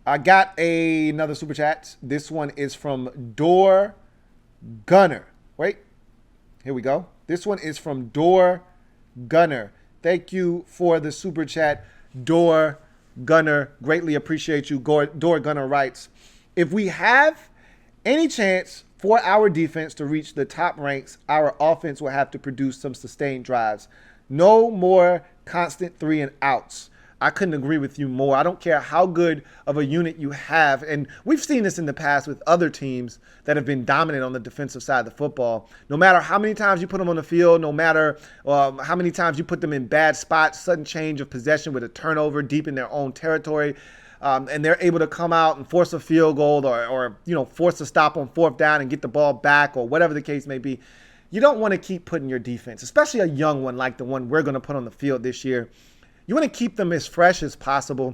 I got another super chat. This one is from Door Gunner. Wait, here we go. This one is from Door Gunner. Thank you for the super chat, Door Gunner. Greatly appreciate you. Door Gunner writes, if we have any chance for our defense to reach the top ranks, our offense will have to produce some sustained drives. No more constant 3 and outs. I couldn't agree with you more. I don't care how good of a unit you have. And we've seen this in the past with other teams that have been dominant on the defensive side of the football. No matter how many times you put them on the field, no matter how many times you put them in bad spots, sudden change of possession with a turnover deep in their own territory, and they're able to come out and force a field goal or force a stop on 4th down and get the ball back or whatever the case may be. You don't want to keep putting your defense, especially a young one like the one we're going to put on the field this year. You want to keep them as fresh as possible.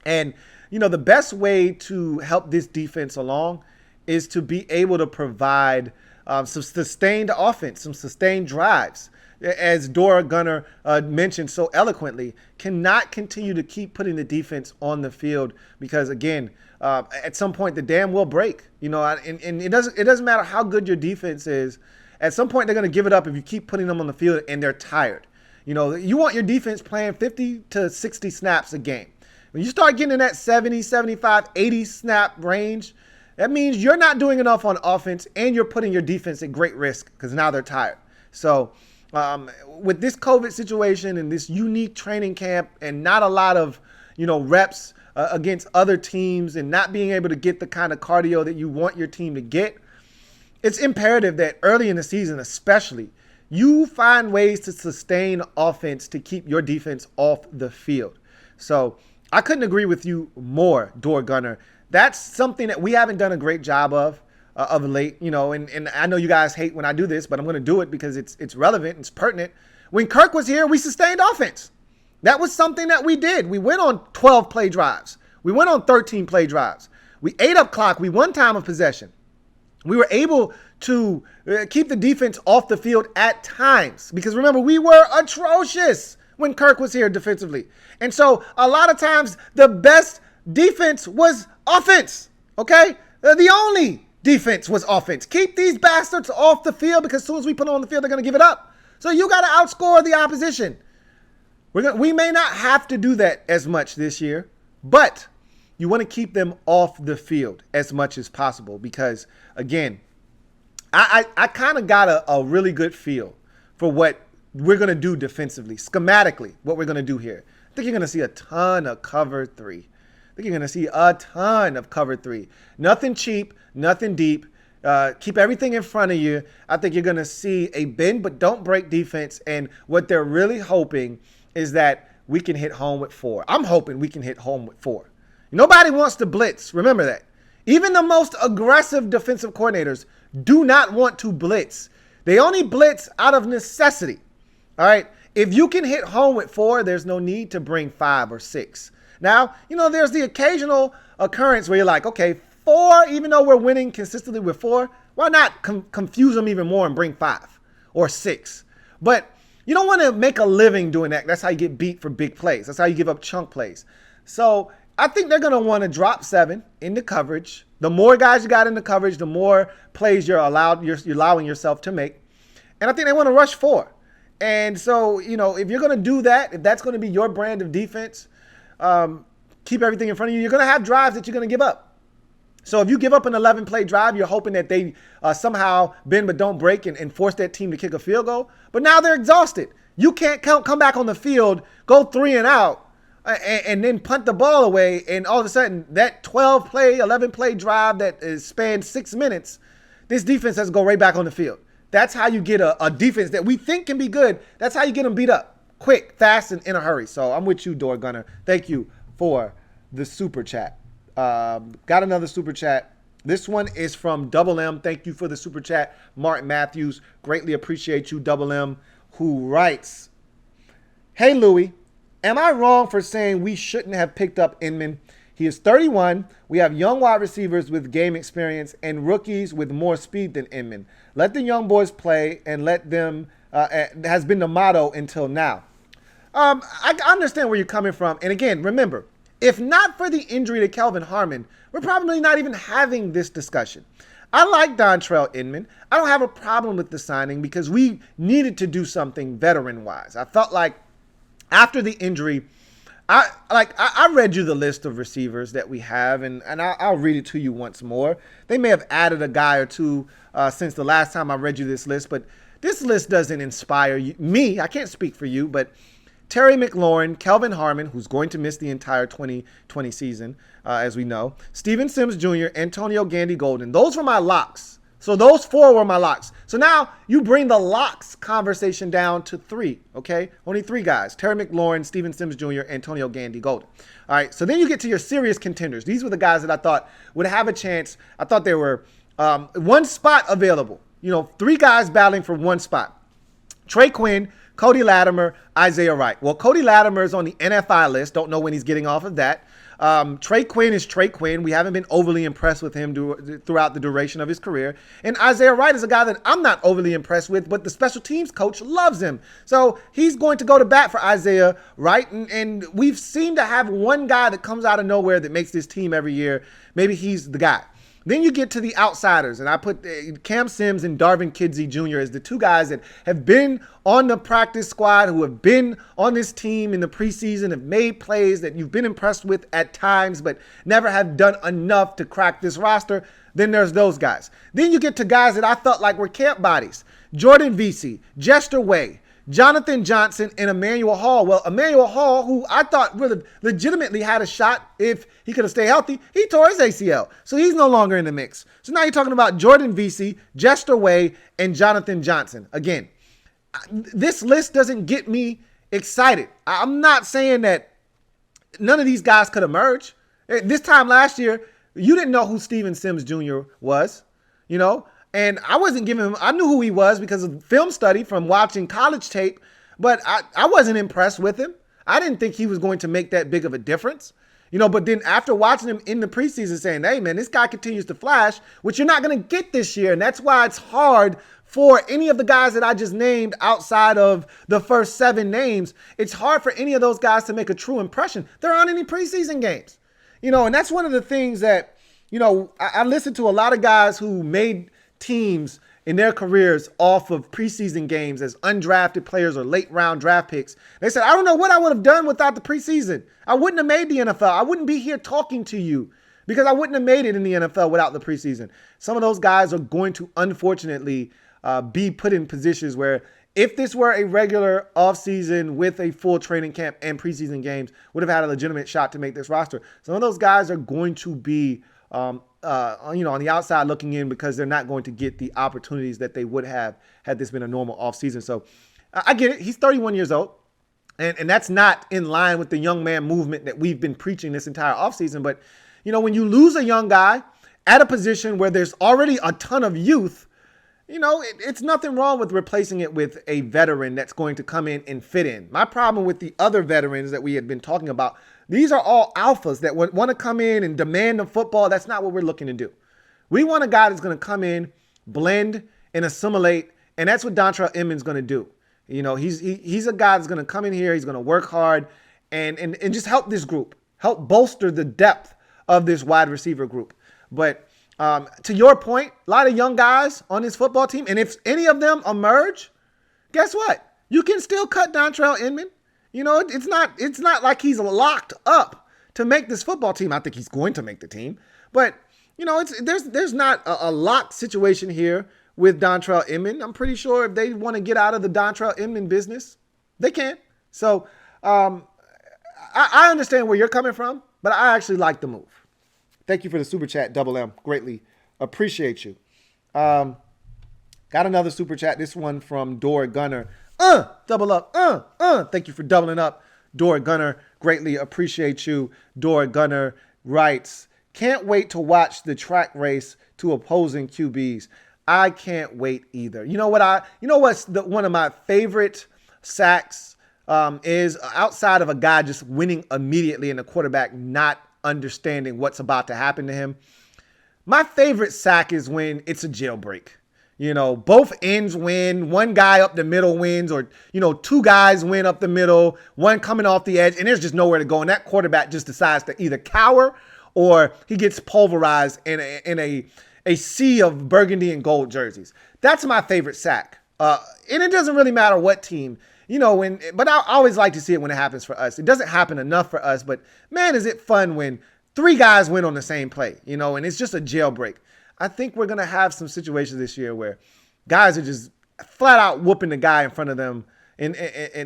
And, the best way to help this defense along is to be able to provide some sustained offense, some sustained drives. As Dora Gunner mentioned so eloquently, cannot continue to keep putting the defense on the field because, again, at some point the dam will break. And it doesn't matter how good your defense is. At some point they're going to give it up if you keep putting them on the field and they're tired. You want your defense playing 50 to 60 snaps a game. When you start getting in that 70, 75, 80 snap range, that means you're not doing enough on offense and you're putting your defense at great risk because now they're tired. So with this COVID situation and this unique training camp and not a lot of, reps against other teams and not being able to get the kind of cardio that you want your team to get, it's imperative that early in the season especially, you find ways to sustain offense to keep your defense off the field. So I couldn't agree with you more, Door Gunner. That's something that we haven't done a great job of late, and I know you guys hate when I do this, but I'm going to do it because it's relevant, it's pertinent. When Kirk was here, we sustained offense. That was something that we did. We went on 12 play drives. We went on 13 play drives. We ate up clock. We won time of possession. We were able to keep the defense off the field at times because, remember, we were atrocious when Kirk was here defensively. And so a lot of times the best defense was offense, okay? The only defense was offense. Keep these bastards off the field because as soon as we put them on the field, they're going to give it up. So you got to outscore the opposition. We may not have to do that as much this year, but you want to keep them off the field as much as possible because, again, I kind of got a really good feel for what we're going to do defensively, schematically, what we're going to do here. I think you're going to see a ton of cover 3. I think you're going to see a ton of cover 3. Nothing cheap, nothing deep. Keep everything in front of you. I think you're going to see a bend but don't break defense. And what they're really hoping is that we can hit home with 4. I'm hoping we can hit home with 4. Nobody wants to blitz. Remember that. Even the most aggressive defensive coordinators do not want to blitz. They only blitz out of necessity. All right. If you can hit home with 4, there's no need to bring 5 or 6. Now, there's the occasional occurrence where you're like, okay, 4, even though we're winning consistently with 4, why not confuse them even more and bring 5 or 6? But you don't want to make a living doing that. That's how you get beat for big plays. That's how you give up chunk plays. So I think they're going to want to drop 7 into coverage. The more guys you got in the coverage, the more plays you're allowing yourself to make. And I think they want to rush 4. And so, if you're going to do that, if that's going to be your brand of defense, keep everything in front of you. You're going to have drives that you're going to give up. So if you give up an 11-play drive, you're hoping that they somehow bend but don't break and force that team to kick a field goal. But now they're exhausted. You can't come back on the field, go 3 and out, and then punt the ball away, and all of a sudden that 12-play, 11-play drive that is spanned 6 minutes, this defense has to go right back on the field. That's how you get a defense that we think can be good. That's how you get them beat up quick, fast, and in a hurry. So I'm with you, Door Gunner. Thank you for the super chat. Got another super chat. This one is from Double M. Thank you for the super chat, Mark Matthews. Greatly appreciate you, Double M, who writes, "Hey, Louie. Am I wrong for saying we shouldn't have picked up Inman? He is 31. We have young wide receivers with game experience and rookies with more speed than Inman. Let the young boys play and let them has been the motto until now." I understand where you're coming from. And again, remember, If not for the injury to Kelvin Harmon, we're probably not even having this discussion. I like Dontrelle Inman. I don't have a problem with the signing because we needed to do something veteran-wise. I felt like after the injury, I read you the list of receivers that we have, and I'll read it to you once more. They may have added a guy or two since the last time I read you this list, but this list doesn't inspire me. I can't speak for you, but Terry McLaurin, Kelvin Harmon, who's going to miss the entire 2020 season, as we know, Steven Sims Jr., Antonio Gandy Golden. Those were my locks. So those four were my locks. So now you bring the locks conversation down to three, okay? Only three guys: Terry McLaurin, Steven Sims Jr., Antonio Gandy Golden. All right, so then you get to your serious contenders. These were the guys that I thought would have a chance. I thought there were one spot available. You know, three guys battling for one spot: Trey Quinn, Cody Latimer, Isaiah Wright. Well, Cody Latimer is on the NFI list. Don't know when he's getting off of that. Trey Quinn is Trey Quinn. We haven't been overly impressed with him throughout the duration of his career. And Isaiah Wright is a guy that I'm not overly impressed with, but the special teams coach loves him. So he's going to go to bat for Isaiah Wright. And we've seemed to have one guy that comes out of nowhere that makes this team every year. Maybe he's the guy. Then you get to the outsiders, and I put Cam Sims and Darvin Kidsey Jr. as the two guys that have been on the practice squad, who have been on this team in the preseason, have made plays that you've been impressed with at times, but never have done enough to crack this roster. Then there's those guys. Then you get to guys that I felt like were camp bodies: Jordan Vesey, Jester Way, Jonathan Johnson, and Emmanuel Hall. Well, Emmanuel Hall, who I thought really legitimately had a shot if he could have stayed healthy, he tore his ACL. So he's no longer in the mix. So now you're talking about Jordan Vesey, Jester Way, and Jonathan Johnson. Again, this list doesn't get me excited. I'm not saying that none of these guys could emerge. This time last year, you didn't know who Steven Sims Jr. was, you know? And I wasn't giving him, I knew who he was because of film study from watching college tape, but I wasn't impressed with him. I didn't think he was going to make that big of a difference. You know, but then after watching him in the preseason saying, hey, man, this guy continues to flash, which you're not going to get this year. And that's why it's hard for any of the guys that I just named outside of the first 7 names. It's hard for any of those guys to make a true impression. There aren't any preseason games. You know, and that's one of the things that, you know, I listened to a lot of guys who made teams in their careers off of preseason games as undrafted players or late round draft picks. They said, I don't know what I would have done without the preseason. I wouldn't have made the NFL. I wouldn't be here talking to you because I wouldn't have made it in the NFL without the preseason. Some of those guys are going to, unfortunately, be put in positions where if this were a regular offseason with a full training camp and preseason games, would have had a legitimate shot to make this roster. Some of those guys are going to be on the outside looking in because they're not going to get the opportunities that they would have had this been a normal offseason. So I get it. He's 31 years old, and that's not in line with the young man movement that we've been preaching this entire offseason. But, you know, when you lose a young guy at a position where there's already a ton of youth, you know, it's nothing wrong with replacing it with a veteran that's going to come in and fit in. My problem with the other veterans that we had been talking about, these are all alphas that want to come in and demand the football. That's not what we're looking to do. We want a guy that's going to come in, blend, and assimilate, and that's what Dontrelle Inman is going to do. You know, he's a guy that's going to come in here, he's going to work hard, and just help this group, help bolster the depth of this wide receiver group. But to your point, a lot of young guys on this football team, and if any of them emerge, guess what? You can still cut Dontrelle Inman. You know, it's not like he's locked up to make this football team. I think he's going to make the team, but you know, there's not a locked situation here with Dontrelle Inman. I'm pretty sure if they want to get out of the Dontrelle Inman business, they can. So I understand where you're coming from, but I actually like the move. Thank you for the super chat, Double M. Greatly appreciate you. Got another super chat. This one from Dora Gunner. Double up. Thank you for doubling up, Dora Gunner. Greatly appreciate you. Dora Gunner writes, can't wait to watch the track race to opposing QBs. I can't wait either. You know what's one of my favorite sacks is outside of a guy just winning immediately and the quarterback not understanding what's about to happen to him. My favorite sack is when it's a jailbreak. Both ends win. One guy up the middle wins, or, two guys win up the middle, one coming off the edge, and there's just nowhere to go. And that quarterback just decides to either cower or he gets pulverized in a sea of burgundy and gold jerseys. That's my favorite sack. And it doesn't really matter what team, but I always like to see it when it happens for us. It doesn't happen enough for us, but man, is it fun when three guys win on the same play, and it's just a jailbreak. I think we're going to have some situations this year where guys are just flat out whooping the guy in front of them in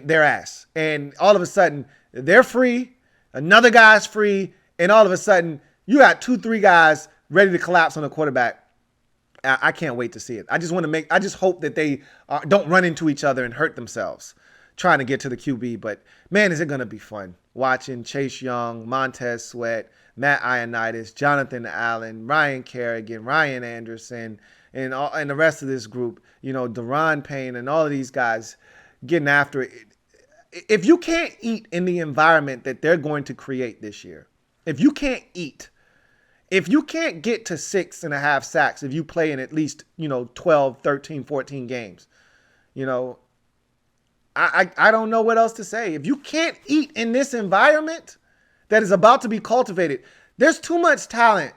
their ass. And all of a sudden, they're free, another guy's free, and all of a sudden, you got 2-3 guys ready to collapse on the quarterback. I can't wait to see it. I just hope that they don't run into each other and hurt themselves trying to get to the QB. But, man, is it going to be fun watching Chase Young, Montez Sweat, Matt Ioannidis, Jonathan Allen, Ryan Kerrigan, Ryan Anderson, and the rest of this group, Deron Payne and all of these guys getting after it. If you can't eat in the environment that they're going to create this year, if you can't eat, if you can't get to 6.5 sacks, if you play in at least, 12, 13, 14 games, I don't know what else to say. If you can't eat in this environment that is about to be cultivated, there's too much talent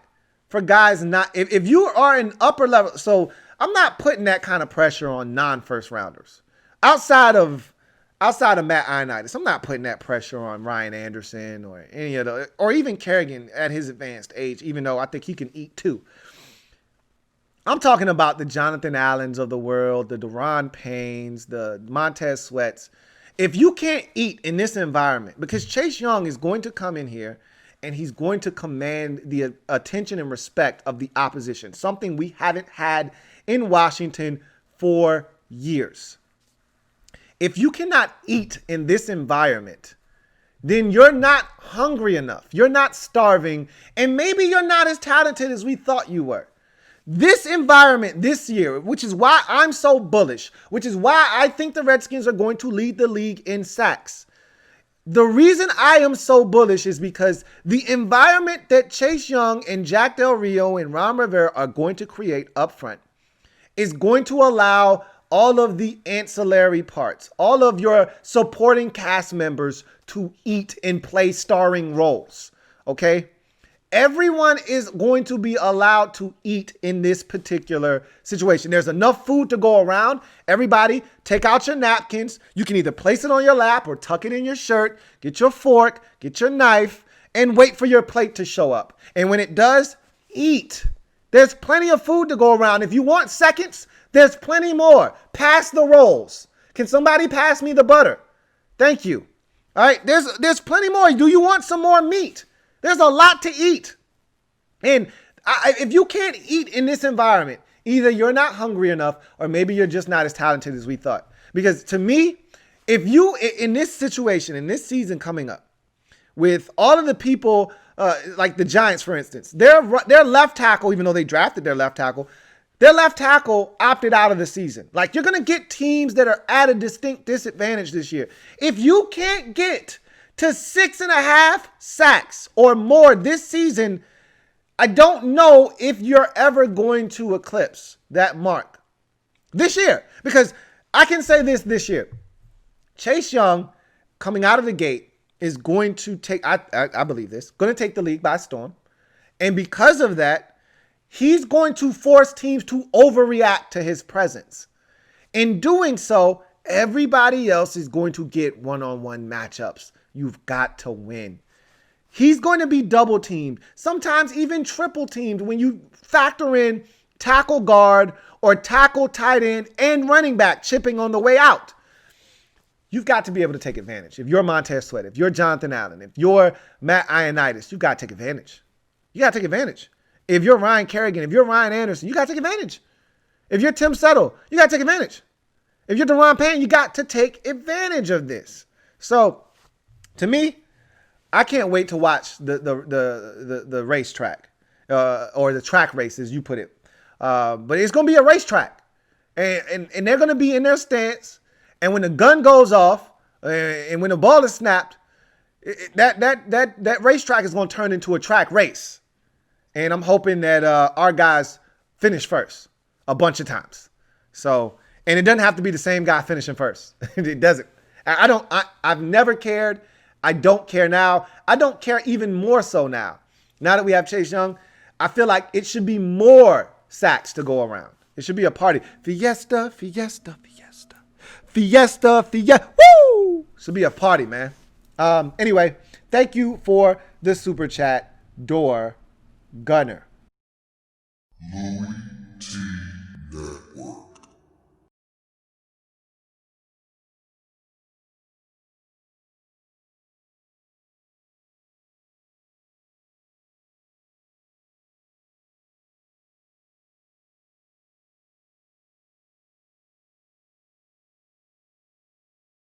for guys not. If you are an upper level, so I'm not putting that kind of pressure on non-first rounders. Outside of Matt Ioannidis, I'm not putting that pressure on Ryan Anderson or any of the, or even Kerrigan at his advanced age, even though I think he can eat too. I'm talking about the Jonathan Allens of the world, the Deron Paynes, the Montez Sweats. If you can't eat in this environment, because Chase Young is going to come in here and he's going to command the attention and respect of the opposition, something we haven't had in Washington for years. If you cannot eat in this environment, then you're not hungry enough. You're not starving, and maybe you're not as talented as we thought you were. This environment this year, which is why I'm so bullish, which is why I think the Redskins are going to lead the league in sacks. The reason I am so bullish is because the environment that Chase Young and Jack Del Rio and Ron Rivera are going to create up front is going to allow all of the ancillary parts, all of your supporting cast members to eat and play starring roles, okay? Everyone is going to be allowed to eat in this particular situation. There's enough food to go around. Everybody, take out your napkins. You can either place it on your lap or tuck it in your shirt. Get your fork, get your knife, and wait for your plate to show up. And when it does, eat. There's plenty of food to go around. If you want seconds, there's plenty more. Pass the rolls. Can somebody pass me the butter? Thank you. All right, there's plenty more. Do you want some more meat? There's a lot to eat. And if you can't eat in this environment, either you're not hungry enough or maybe you're just not as talented as we thought. Because to me, if you, in this situation, in this season coming up, with all of the people, like the Giants, for instance, their left tackle, even though they drafted their left tackle opted out of the season. Like, you're going to get teams that are at a distinct disadvantage this year. If you can't get to 6.5 sacks or more this season, I don't know if you're ever going to eclipse that mark this year. Because I can say this year, Chase Young coming out of the gate is going to take, I believe this, going to take the league by storm. And because of that, he's going to force teams to overreact to his presence. In doing so, everybody else is going to get one-on-one matchups. You've got to win. He's going to be double teamed, sometimes even triple teamed when you factor in tackle guard or tackle tight end and running back chipping on the way out. You've got to be able to take advantage. If you're Montez Sweat, if you're Jonathan Allen, if you're Matt Ioannidis, you've got to take advantage. You got to take advantage. If you're Ryan Kerrigan, if you're Ryan Anderson, you got to take advantage. If you're Tim Settle, you got to take advantage. If you're Deron Payne, you got to take advantage of this. So, to me, I can't wait to watch the racetrack or the track race, as you put it. But it's going to be a racetrack, and they're going to be in their stance. And when the gun goes off and when the ball is snapped, that racetrack is going to turn into a track race. And I'm hoping that our guys finish first a bunch of times. So, and it doesn't have to be the same guy finishing first. It doesn't. I've never cared. I don't care now. I don't care even more so now. Now that we have Chase Young, I feel like it should be more sacks to go around. It should be a party. Fiesta, fiesta, fiesta. Fiesta, fiesta. Woo! Should be a party, man. Anyway, thank you for the super chat, Door Gunner. Louie.